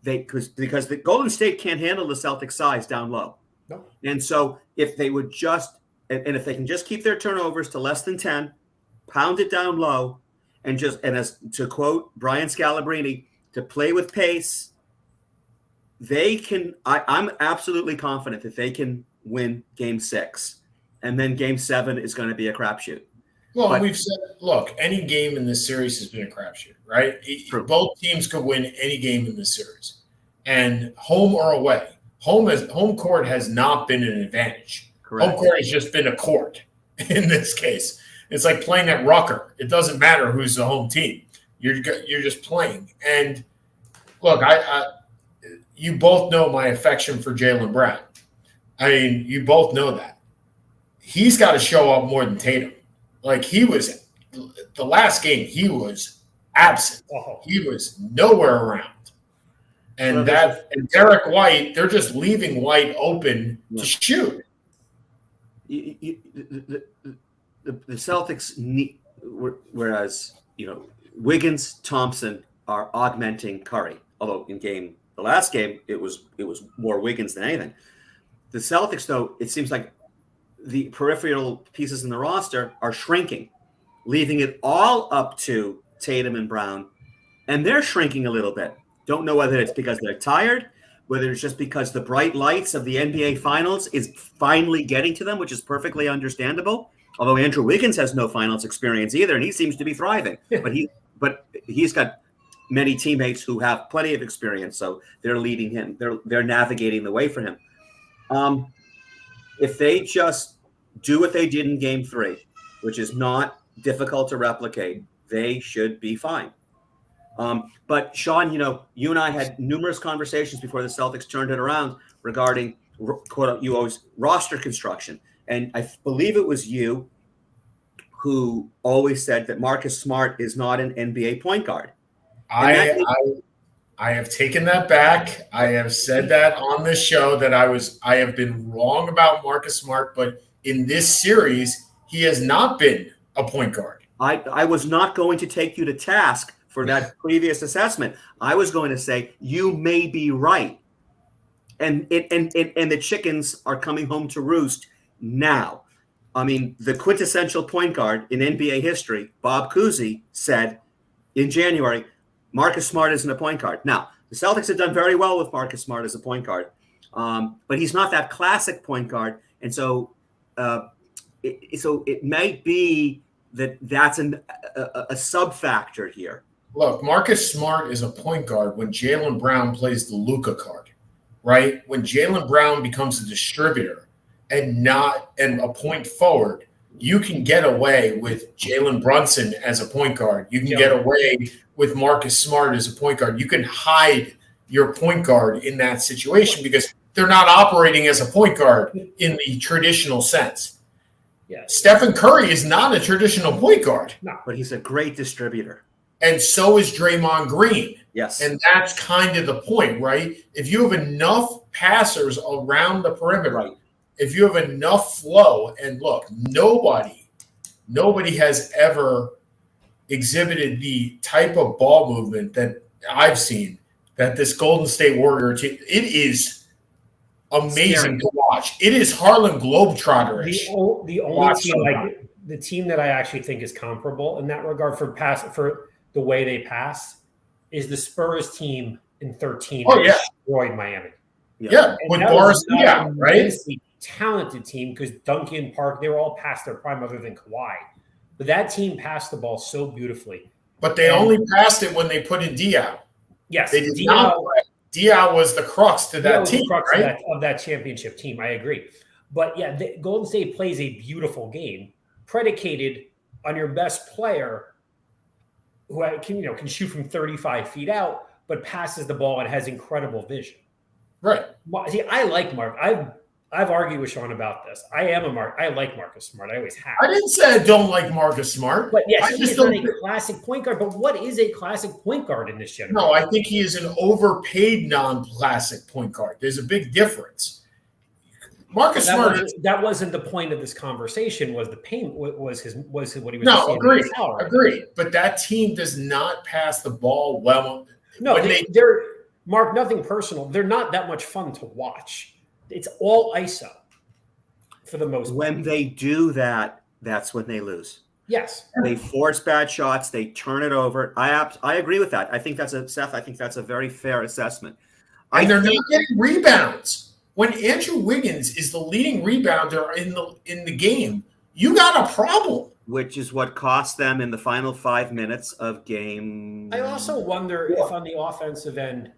Because the Golden State can't handle the Celtics size down low. No. And so if they would if they can just keep their turnovers to less than 10, pound it down low, and as to quote Brian Scalabrine, to play with pace, they can. I'm absolutely confident that they can win Game 6, and then Game 7 is going to be a crapshoot. Well, we've said, look, any game in this series has been a crapshoot, right? True. Both teams could win any game in this series, and home or away. Home court has not been an advantage. Correct. Home court has just been a court in this case. It's like playing at Rucker. It doesn't matter who's the home team. You're just playing. And look, you both know my affection for Jaylen Brown. I mean, you both know that. He's got to show up more than Tatum. Like, he was – the last game, he was absent. He was nowhere around. And and Derek White, they're just leaving White open to shoot. The Celtics need – whereas, Wiggins, Thompson are augmenting Curry. Although the last game, it was more Wiggins than anything. The Celtics, though, it seems like the peripheral pieces in the roster are shrinking, leaving it all up to Tatum and Brown, and they're shrinking a little bit. Don't know whether it's because they're tired, whether it's just because the bright lights of the NBA Finals is finally getting to them, which is perfectly understandable. Although Andrew Wiggins has no finals experience either, and he seems to be thriving. But he's got many teammates who have plenty of experience, so they're leading him. They're navigating the way for him. If they just do what they did in Game 3, which is not difficult to replicate, they should be fine. But Sean, you and I had numerous conversations before the Celtics turned it around regarding roster construction. And I believe it was you who always said that Marcus Smart is not an NBA point guard. I have taken that back. I have said that on this show that I have been wrong about Marcus Smart, but in this series, he has not been a point guard. I was not going to take you to task for that previous assessment. I was going to say you may be right, and the chickens are coming home to roost now. I mean, the quintessential point guard in NBA history, Bob Cousy, said in January, Marcus Smart isn't a point guard. Now, the Celtics have done very well with Marcus Smart as a point guard, but he's not that classic point guard, and so it might be that's a sub factor here. Look, Marcus Smart is a point guard when Jaylen Brown plays the Luka card, right? When Jaylen Brown becomes a distributor and a point forward, you can get away with Jalen Brunson as a point guard. You can get away with Marcus Smart as a point guard. You can hide your point guard in that situation because they're not operating as a point guard in the traditional sense. Yeah. Stephen Curry is not a traditional point guard. No, but he's a great distributor. And so is Draymond Green. Yes. And that's kind of the point, right? If you have enough passers around the perimeter, right. If you have enough flow, and look, nobody has ever exhibited the type of ball movement that I've seen that this Golden State Warrior team, it is amazing to watch. It is Harlem Globetrotter-ish. The only team, the team that I actually think is comparable in that regard for the way they pass is the Spurs team in 13 that destroyed Miami. Yeah, with Boris Diaw, right? Talented team because Duncan, Park, they were all past their prime other than Kawhi. But that team passed the ball so beautifully. But they only passed it when they put in Diaw. Yes. They did not. Diaw was the crux to that team, right? Of that championship team. I agree. But yeah, Golden State plays a beautiful game predicated on your best player who can shoot from 35 feet out, but passes the ball and has incredible vision. Right. See, I like Mark. I've argued with Sean about this. I like Marcus Smart. I always have. I didn't say I don't like Marcus Smart. But yes, he's not a classic point guard. But what is a classic point guard in this generation? No, I think he is an overpaid non-classic point guard. There's a big difference. Marcus Smart. That wasn't the point of this conversation. Was the pain? Was what he was? No, agreed. But that team does not pass the ball well. No, they're Mark. Nothing personal. They're not that much fun to watch. It's all ISO for the most part. When they do that, that's when they lose. Yes. They force bad shots. They turn it over. I agree with that. I think that's a very fair assessment. And they're not getting rebounds. When Andrew Wiggins is the leading rebounder in the game, you got a problem. Which is what cost them in the final 5 minutes of game. I also wonder if on the offensive end,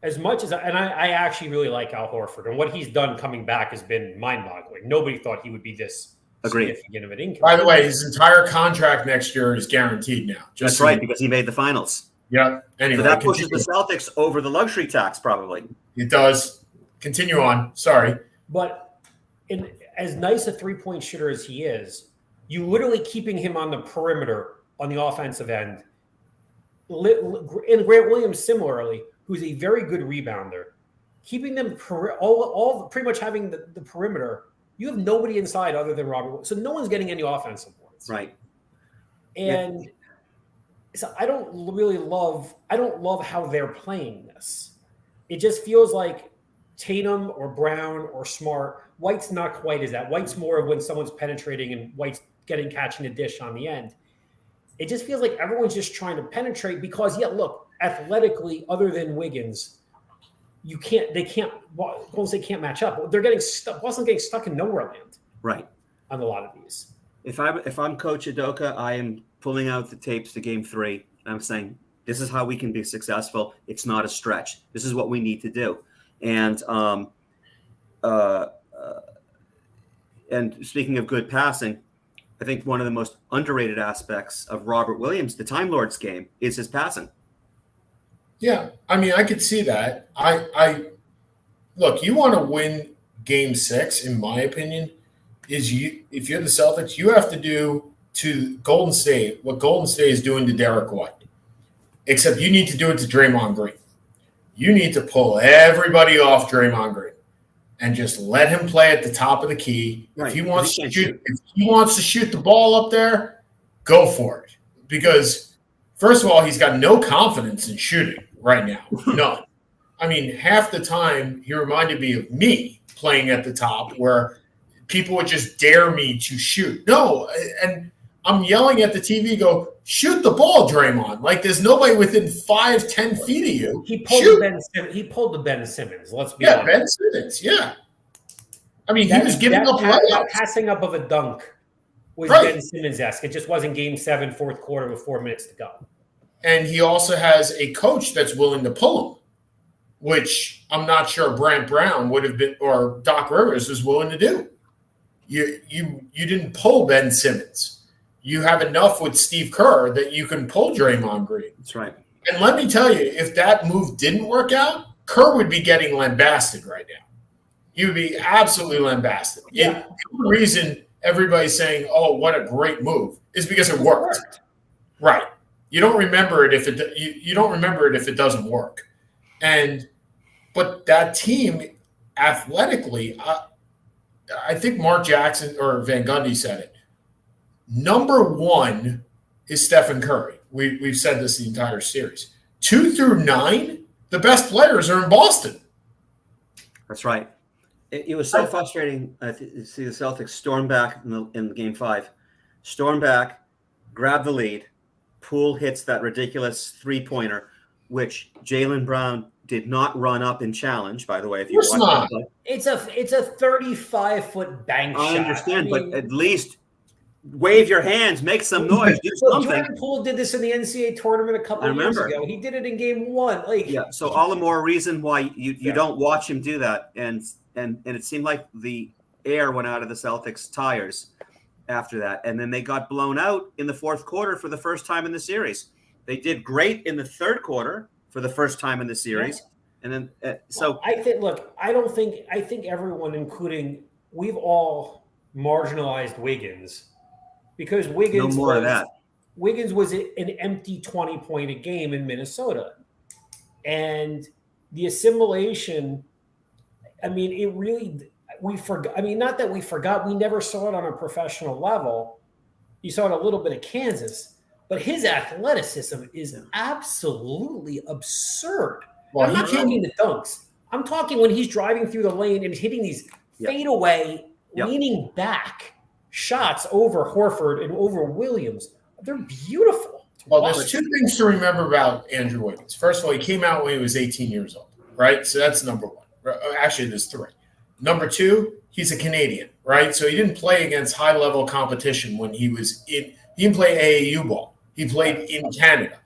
as much as I actually really like Al Horford, and what he's done coming back has been mind-boggling. Nobody thought he would be this significant of an income. By the way, his entire contract next year is guaranteed now. That's right, because he made the finals. Yeah. Anyway, So that pushes the Celtics over the luxury tax, probably. It does. Continue on. Sorry. But as nice a three-point shooter as he is, you literally keeping him on the perimeter on the offensive end. And Grant Williams, similarly, who's a very good rebounder, keeping them all pretty much having the perimeter. You have nobody inside other than Robert. So no one's getting any offensive boards. Right. And so I don't love how they're playing this. It just feels like Tatum or Brown or Smart. White's not quite as that. White's more of when someone's penetrating and White's catching a dish on the end. It just feels like everyone's just trying to penetrate because, look, athletically, other than Wiggins, Golden State can't match up. They're getting stuck. Boston's getting stuck in nowhere land. Right. On a lot of these. If I'm Coach Udoka, I am pulling out the tapes to Game 3. I'm saying, this is how we can be successful. It's not a stretch. This is what we need to do. And speaking of good passing, I think one of the most underrated aspects of Robert Williams, the Time Lords game, is his passing. Yeah, I mean, I could see that. I look, you want to win Game 6, in my opinion, if you're the Celtics, you have to do to Golden State what Golden State is doing to Derek White. Except you need to do it to Draymond Green. You need to pull everybody off Draymond Green and just let him play at the top of the key. Right. If he wants to shoot the ball up there, go for it. Because first of all, he's got no confidence in shooting right now. None. I mean, half the time he reminded me of me playing at the top where people would just dare me to shoot. No, and I'm yelling at the TV, go, shoot the ball, Draymond. Like there's nobody within 5-10 feet of you. He pulled the Ben Simmons. Let's be honest. Ben Simmons, yeah. I mean, he was giving up layups. Passing up of a dunk was Ben Simmons-esque. It just wasn't Game 7, fourth quarter with 4 minutes to go. And he also has a coach that's willing to pull him, which I'm not sure Brant Brown would have been, or Doc Rivers was willing to do. You didn't pull Ben Simmons. You have enough with Steve Kerr that you can pull Draymond Green. That's right. And let me tell you, if that move didn't work out, Kerr would be getting lambasted right now. He would be absolutely lambasted. Yeah. The reason everybody's saying, "Oh, what a great move," is because it worked. Right. You don't remember it if it doesn't work. But that team, athletically, I think Mark Jackson or Van Gundy said it. Number 1 is Stephen Curry. We've said this the entire series. 2 through 9, the best players are in Boston. That's right. It was so frustrating to see the Celtics storm back in Game 5. Storm back, grab the lead. Poole hits that ridiculous three-pointer, which Jaylen Brown did not run up and challenge, by the way. If you watch that, it's a 35-foot bank shot. I understand, but at least wave your hands, make some noise, do something. Jordan Poole did this in the NCAA tournament a couple of years ago. He did it in Game 1. So all the more reason why you don't watch him do that. And it seemed like the air went out of the Celtics' tires after that. And then they got blown out in the fourth quarter for the first time in the series. They did great in the third quarter for the first time in the series. Yeah. And then I think everyone, including we've all marginalized Wiggins because Wiggins was an empty 20-point a game in Minnesota. And the assimilation, I mean, we forgot. I mean, not that we forgot. We never saw it on a professional level. You saw it a little bit of Kansas, but his athleticism is absolutely absurd. Well, I'm not talking the dunks. I'm talking when he's driving through the lane and hitting these fadeaway, leaning back shots over Horford and over Williams. They're beautiful. Well, there's two things to remember about Andrew Wiggins. First of all, he came out when he was 18 years old, right? So that's number one. Actually, there's 3. Number 2, he's a Canadian, right? So he didn't play against high-level competition when he was in – he didn't play AAU ball. He played in Canada.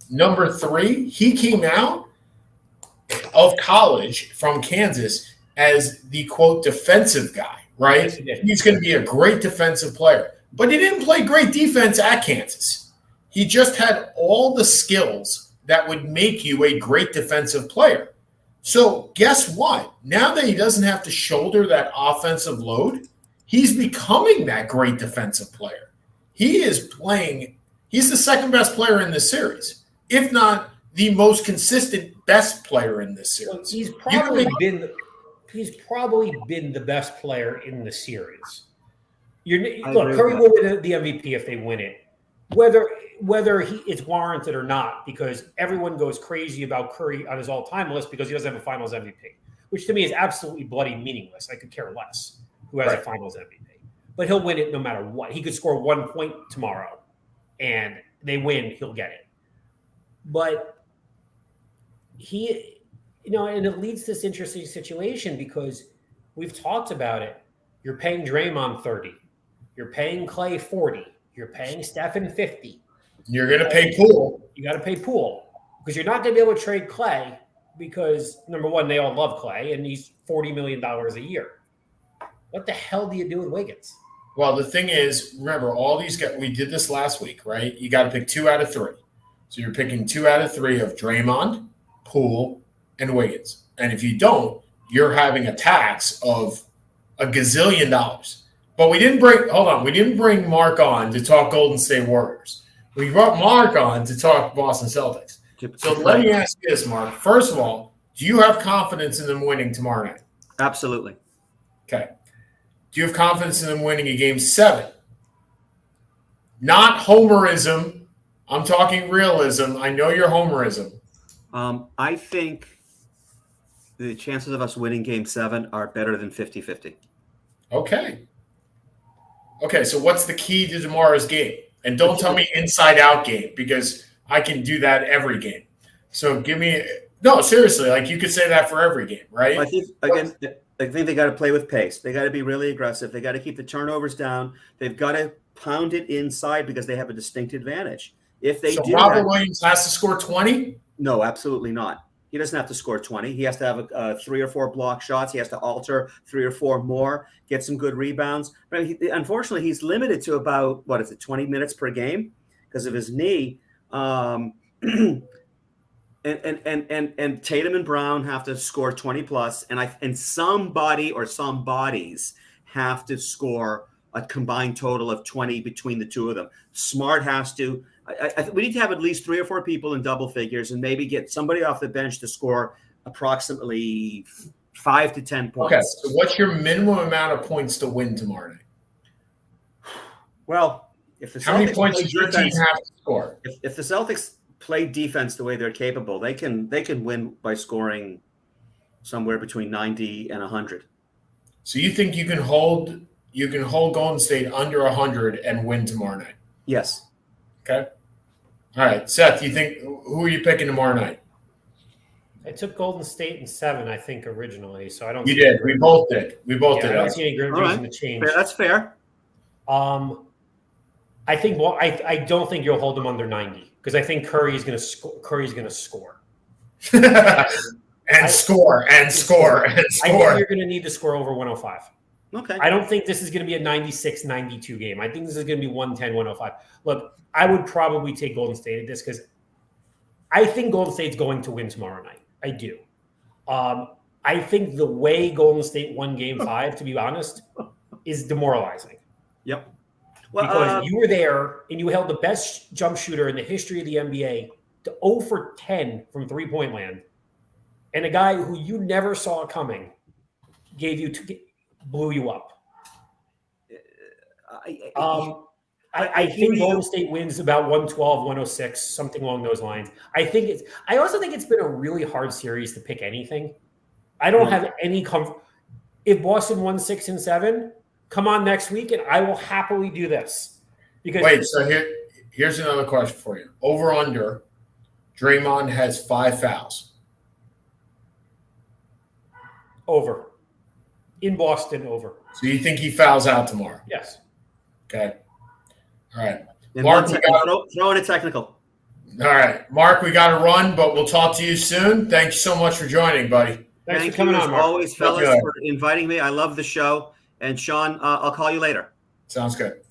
Number 3, he came out of college from Kansas as the, quote, defensive guy, right? He's going to be a great defensive player. But he didn't play great defense at Kansas. He just had all the skills that would make you a great defensive player. So guess what? Now that he doesn't have to shoulder that offensive load, he's becoming that great defensive player. He is playing – he's the second best player in this series, if not the most consistent best player in this series. He's probably been the best player in the series. Look, Curry will win the MVP if they win it, whether it's warranted or not, because everyone goes crazy about Curry on his all-time list because he doesn't have a Finals MVP, which to me is absolutely bloody meaningless. I could care less who has a Finals MVP, but he'll win it no matter what. He could score 1 point tomorrow, and they win, he'll get it. But he, and it leads to this interesting situation because we've talked about it. You're paying Draymond 30. You're paying Clay 40. You're paying Stephen 50. You're going to pay Poole. You got to pay Poole because you're not going to be able to trade Clay because, number one, they all love Clay, and he's $40 million a year. What the hell do you do with Wiggins? Well, the thing is, remember, all these guys – we did this last week, right? You got to pick 2 out of 3. So you're picking 2 out of 3 of Draymond, Poole, and Wiggins. And if you don't, you're having a tax of a gazillion dollars. But we didn't bring Mark on to talk Golden State Warriors. We brought Mark on to talk Boston Celtics. So let me ask you this, Mark. First of all, do you have confidence in them winning tomorrow night? Absolutely. Okay. Do you have confidence in them winning a game 7? Not homerism. I'm talking realism. I know you're homerism. I think the chances of us winning game 7 are better than 50-50. Okay, so what's the key to tomorrow's game? And don't tell me inside-out game because I can do that every game. So give me – no, seriously, like you could say that for every game, right? I think they got to play with pace. They got to be really aggressive. They got to keep the turnovers down. They've got to pound it inside because they have a distinct advantage. If they do Robert Williams has to score 20? No, absolutely not. He doesn't have to score 20. He has to have 3 or 4 block shots. He has to alter 3 or 4 more, get some good rebounds. Unfortunately, he's limited to about, 20 minutes per game because of his knee. And Tatum and Brown have to score 20 plus, and somebody or some bodies have to score a combined total of 20 between the two of them. Smart has to. We need to have at least 3 or 4 people in double figures and maybe get somebody off the bench to score approximately 5 to 10 points. Okay, so what's your minimum amount of points to win tomorrow night? Well, if the how many points does your team have to score? If the Celtics play defense the way they're capable, they can win by scoring somewhere between 90 and 100. So you think you can hold Golden State under 100 and win tomorrow night? Yes. Okay. All right, Seth, who are you picking tomorrow night? I took Golden State in 7, I think, originally. So I don't. You did. We both did. We both did. I don't see any reason to change. Fair, that's fair. I think. Well, I don't think you'll hold them under 90 because I think Curry's going to score. And score. I think you're going to need to score over 105. Okay. I don't think this is going to be a 96-92 game. I think this is going to be 110-105. Look, I would probably take Golden State at this because I think Golden State's going to win tomorrow night. I do. I think the way Golden State won Game 5, to be honest, is demoralizing. Yep. Well, because you were there and you held the best jump shooter in the history of the NBA to 0 for 10 from three-point land, and a guy who you never saw coming blew you up. I think Golden State wins about 112, 106, something along those lines. I also think it's been a really hard series to pick anything. I don't have any comfort. If Boston won 6 and 7, come on next week and I will happily do this. Because so here's another question for you. Over under, Draymond has 5 fouls. Over. In Boston, over. So you think he fouls out tomorrow? Yes. Okay. All right. And Mark, throw in a technical. All right. Mark, we got to run, but we'll talk to you soon. Thank you so much for joining, buddy. Thank you, as always, fellas, for inviting me. I love the show. And, Sean, I'll call you later. Sounds good.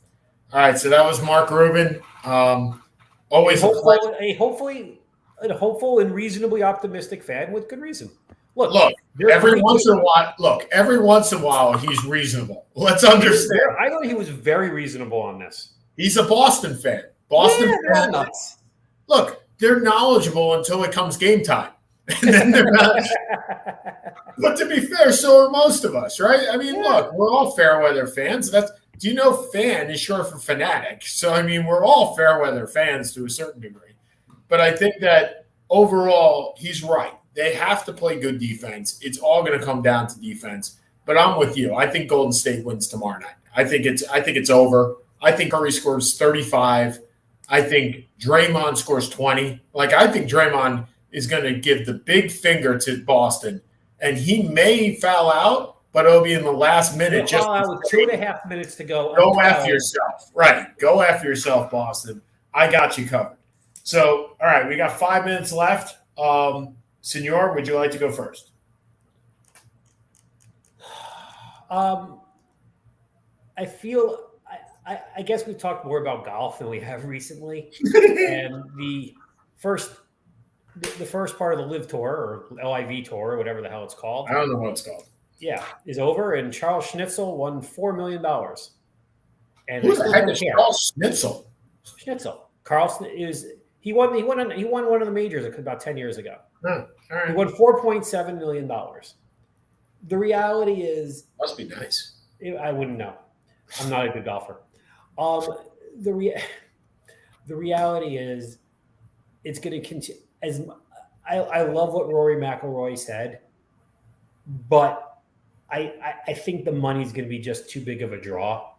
All right. So that was Mark Rubin. Always hopefully a hopeful and reasonably optimistic fan with good reason. Look, every once in a while, he's reasonable. Let's understand. I thought he was very reasonable on this. He's a Boston fan. They're nuts. Look, they're knowledgeable until it comes game time. And then they're not. But to be fair, so are most of us, right? I mean, look, we're all fair weather fans. Do you know fan is short for fanatic? So, I mean, we're all fair weather fans to a certain degree. But I think that overall, he's right. They have to play good defense. It's all going to come down to defense. But I'm with you. I think Golden State wins tomorrow night. I think it's over. I think Curry scores 35. I think Draymond scores 20. I think Draymond is going to give the big finger to Boston, and he may foul out, but it'll be in the last minute. Just with 2.5 minutes to go. Go after yourself. Right. Go after yourself, Boston. I got you covered. So, all right, we got 5 minutes left. Senor, would you like to go first? I guess we've talked more about golf than we have recently. And the first part of the Live Tour or LIV Tour or whatever the hell it's called. I don't know what it's called. Yeah, is over, and Charles Schnitzel won $4 million. And who the heck is Charles Schnitzel? Carlson he won one of the majors about 10 years ago. All right. He won $4.7 million. The reality is, must be nice. I wouldn't know. I'm not a good golfer. The reality is, it's going to continue. I love what Rory McIlroy said, but I think the money's going to be just too big of a draw.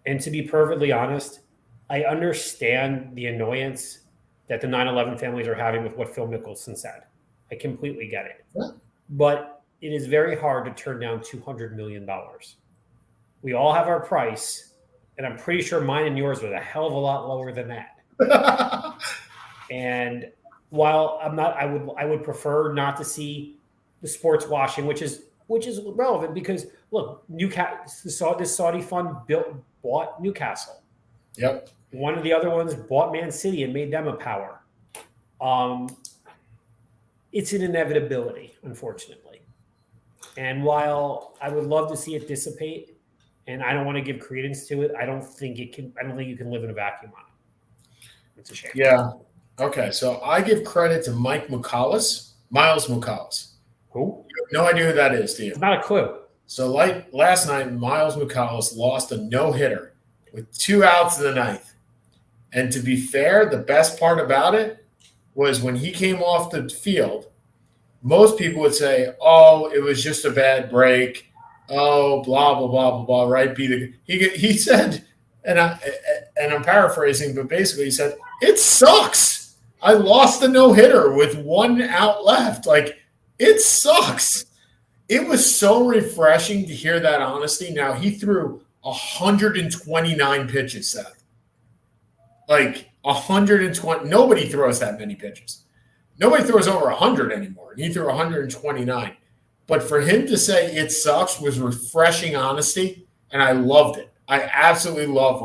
And to be perfectly honest, I understand the annoyance that the 9/11 families are having with what Phil Mickelson said. I completely get it. Yeah. But it is very hard to turn down $200 million. We all have our price, and I'm pretty sure mine and yours was a hell of a lot lower than that. And while I would prefer not to see the sports washing, which is relevant because look, Newcastle, this Saudi fund bought Newcastle. Yep. One of the other ones bought Man City and made them a power. It's an inevitability, unfortunately. And while I would love to see it dissipate, and I don't want to give credence to it, I don't think you can live in a vacuum on it. It's a shame. Yeah. Okay. So I give credit to Miles Mukalis. Who? You have no idea who that is, do you? Not a clue. So last night, Miles Mukalis lost a no-hitter with 2 outs in the ninth. And to be fair, the best part about it was when he came off the field, most people would say, oh, it was just a bad break. Oh, blah, blah, blah, blah, blah, right? He said, and I'm paraphrasing, but basically he said, it sucks. I lost a no-hitter with 1 out left. It sucks. It was so refreshing to hear that honesty. Now, he threw 129 pitches, Seth. 120. Nobody throws that many pitches. Nobody throws over 100 anymore. And he threw 129. But for him to say it sucks was refreshing honesty, and I loved it. I absolutely love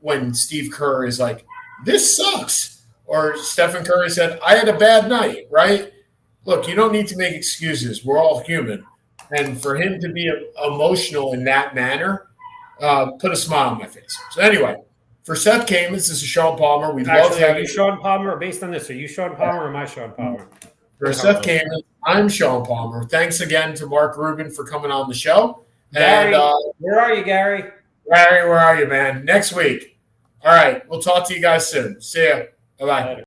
when Steve Kerr is like, this sucks. Or Stephen Curry said, I had a bad night, right? Look, you don't need to make excuses. We're all human. And for him to be emotional in that manner put a smile on my face. So anyway, for Seth Kamen, this is Sean Palmer. We love having you. Sean Palmer, based on this, are you Sean Palmer or am I Sean Palmer? For Seth Kamen, I'm Sean Palmer. Thanks again to Mark Rubin for coming on the show. Gary, where are you, Gary? Gary, where are you, man? Next week. All right, we'll talk to you guys soon. See ya. Bye-bye.